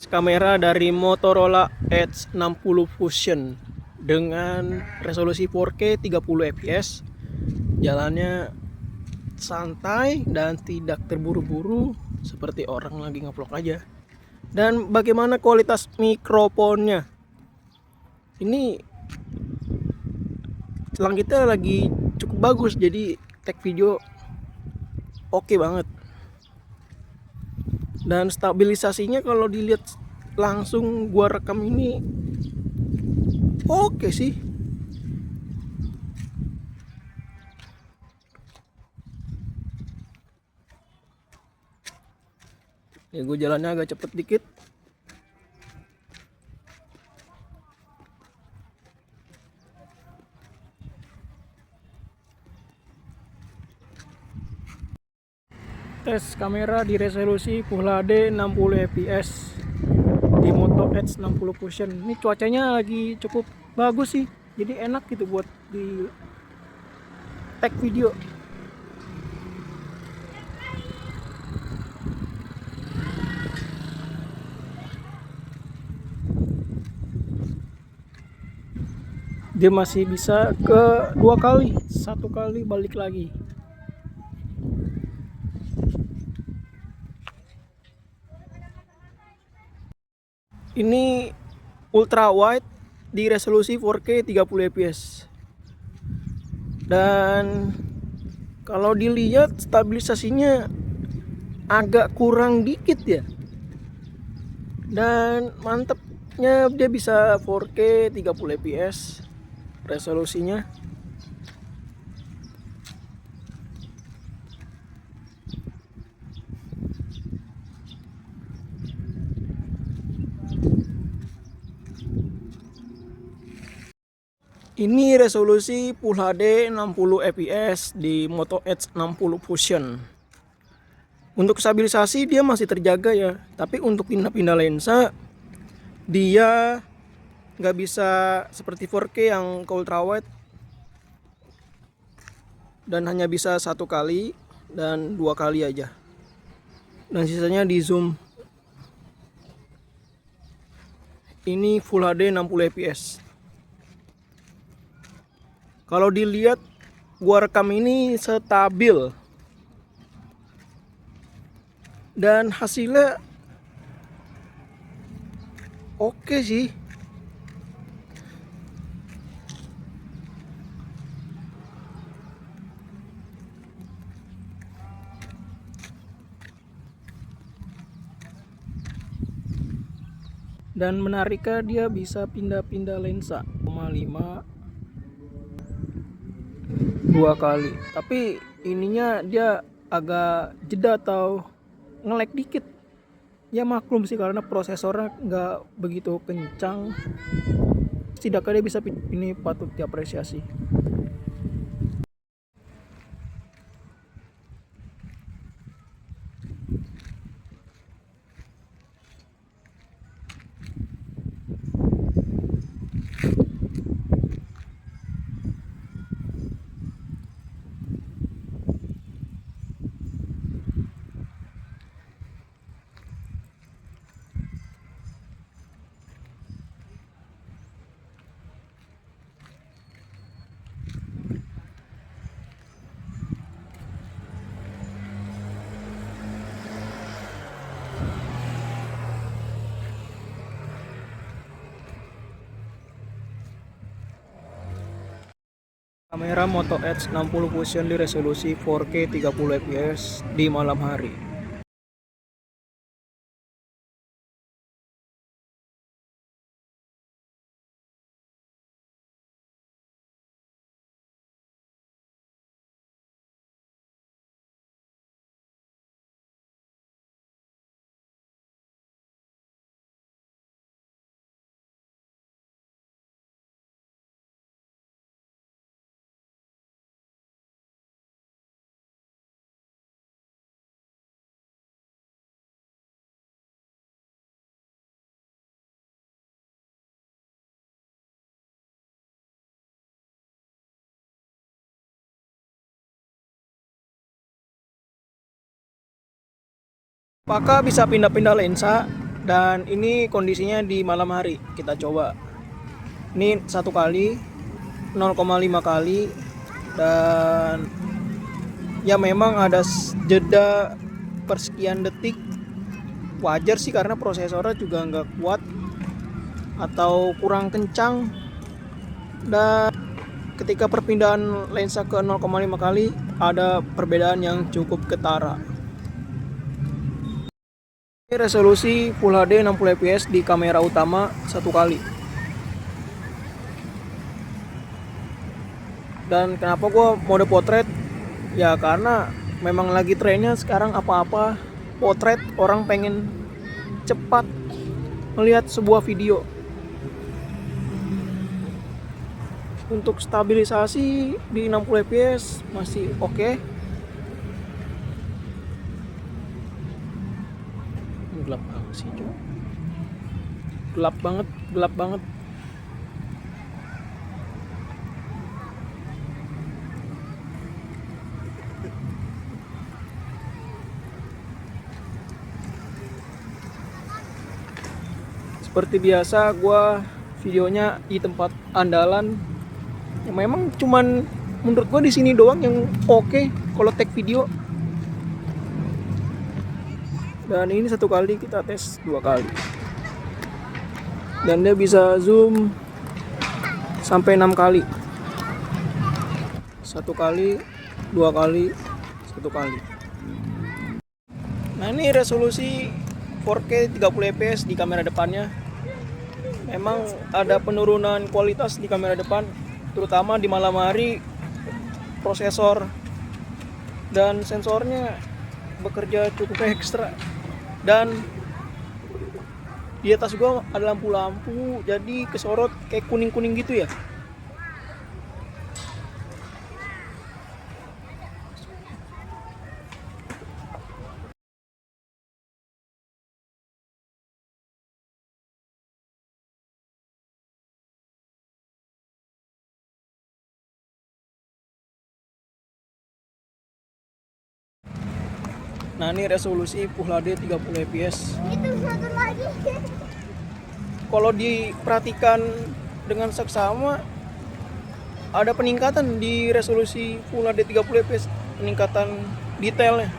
kamera dari Motorola Edge 60 Fusion dengan resolusi 4K 30 fps. Jalannya santai dan tidak terburu-buru seperti orang lagi ngevlog aja. Dan bagaimana kualitas mikrofonnya? Ini langitnya lagi cukup bagus, jadi tag video oke banget. Dan stabilisasinya kalau dilihat langsung gua rekam ini oke sih. Ya gue jalannya agak cepet dikit. Tes kamera di resolusi Full HD 60 fps di Moto Edge 60 Fusion. Ini cuacanya lagi cukup bagus sih, jadi enak gitu buat di tag video. Dia masih bisa ke 2 kali, 1 kali balik lagi. Ini ultra wide di resolusi 4K 30 fps. Dan kalau dilihat stabilisasinya agak kurang dikit ya. Dan mantepnya dia bisa 4K 30 fps resolusinya. Ini resolusi Full HD 60 fps di Moto Edge 60 Fusion. Untuk stabilisasi dia masih terjaga ya, tapi untuk pindah-pindah lensa dia nggak bisa seperti 4K yang ke ultra wide, dan hanya bisa 1 kali dan 2 kali aja, dan sisanya di zoom. Ini Full HD 60 fps. Kalau dilihat gua rekam ini stabil dan hasilnya oke sih. Dan menariknya dia bisa pindah-pindah lensa 5 2 kali. Tapi ininya dia agak jeda atau nge-lag dikit. Ya maklum sih, karena prosesornya nggak begitu kencang. Setidaknya dia bisa, ini patut diapresiasi. Kamera Moto Edge 60 Fusion di resolusi 4K 30 fps di malam hari. Apakah bisa pindah-pindah lensa? Dan ini kondisinya di malam hari. Kita coba. Ini 1 kali, 0,5 kali, dan ya memang ada jeda persekian detik. Wajar sih karena prosesornya juga nggak kuat atau kurang kencang. Dan ketika perpindahan lensa ke 0,5 kali ada perbedaan yang cukup ketara. Ini resolusi Full HD 60 fps di kamera utama 1 kali. Dan kenapa gue mode potret? Ya karena memang lagi trennya sekarang apa-apa potret, orang pengen cepat melihat sebuah video. Untuk stabilisasi di 60 fps masih oke. Gelap banget sih, cuy. Gelap banget, gelap banget. Seperti biasa, gua videonya di tempat andalan. Ya, memang cuman menurut gua di sini doang yang oke kalau take video. Dan ini 1 kali, kita tes 2 kali. Dan dia bisa zoom sampai 6 kali. 1 kali, 2 kali, 1 kali. Nah, ini resolusi 4K 30 fps di kamera depannya. Memang ada penurunan kualitas di kamera depan, terutama di malam hari. Prosesor dan sensornya bekerja cukup ekstra. Dan di atas gua ada lampu-lampu, jadi kesorot kayak kuning-kuning gitu ya. Nah, ini resolusi Full HD 30 fps. Itu satu lagi. Kalau diperhatikan dengan seksama, ada peningkatan di resolusi Full HD 30 fps, peningkatan detailnya.